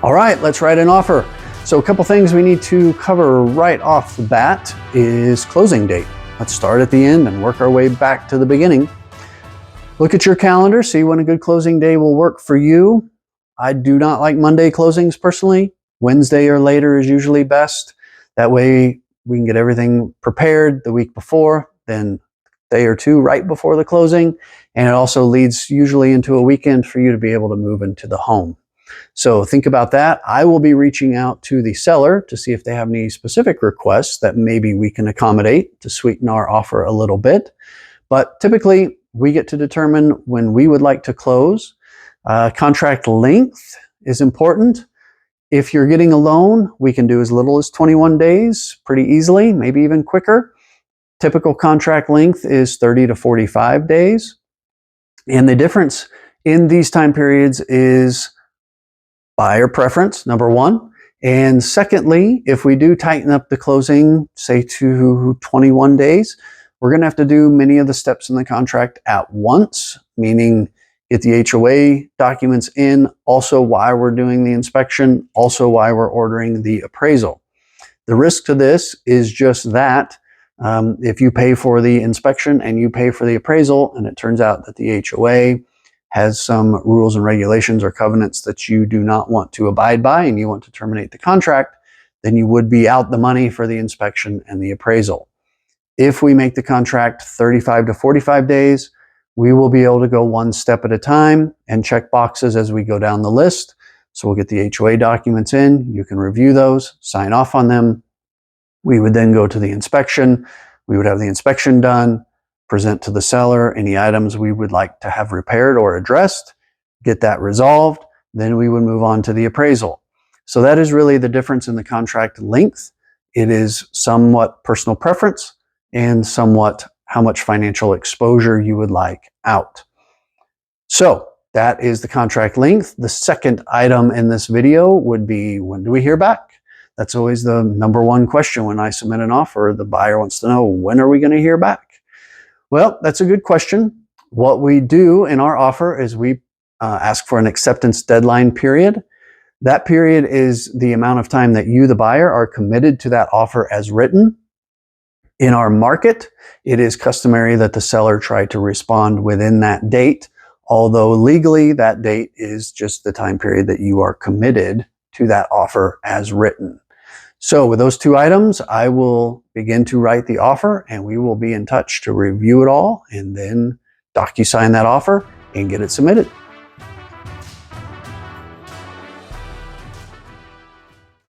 All right, let's write an offer. So a couple things we need to cover right off the bat is closing date. Let's start at the end and work our way back to the beginning. Look at your calendar, see when a good closing day will work for you. I do not like Monday closings personally. Wednesday or later is usually best. That way we can get everything prepared the week before, then a day or two right before the closing. And it also leads usually into a weekend for you to be able to move into the home. So think about that. I will be reaching out to the seller to see if they have any specific requests that maybe we can accommodate to sweeten our offer a little bit. But typically, we get to determine when we would like to close. Contract length is important. If you're getting a loan, we can do as little as 21 days pretty easily, maybe even quicker. Typical contract length is 30 to 45 days. And the difference in these time periods is buyer preference, number one. And secondly, if we do tighten up the closing, say to 21 days, we're going to have to do many of the steps in the contract at once, meaning get the HOA documents in, also why we're doing the inspection, also why we're ordering the appraisal. The risk to this is just that if you pay for the inspection and you pay for the appraisal, and it turns out that the HOA has some rules and regulations or covenants that you do not want to abide by and you want to terminate the contract, then you would be out the money for the inspection and the appraisal. If we make the contract 35 to 45 days, we will be able to go one step at a time and check boxes as we go down the list. So we'll get the HOA documents in, you can review those, sign off on them. We would then go to the inspection. We would have the inspection done, present to the seller any items we would like to have repaired or addressed, get that resolved, then we would move on to the appraisal. So that is really the difference in the contract length. It is somewhat personal preference and somewhat how much financial exposure you would like out. So that is the contract length. The second item in this video would be, when do we hear back? That's always the number one question when I submit an offer. The buyer wants to know, when are we going to hear back? Well, that's a good question. What we do in our offer is we ask for an acceptance deadline period. That period is the amount of time that you, the buyer, are committed to that offer as written. In our market, it is customary that the seller try to respond within that date, although legally that date is just the time period that you are committed to that offer as written. So with those two items, I will begin to write the offer and we will be in touch to review it all and then DocuSign that offer and get it submitted.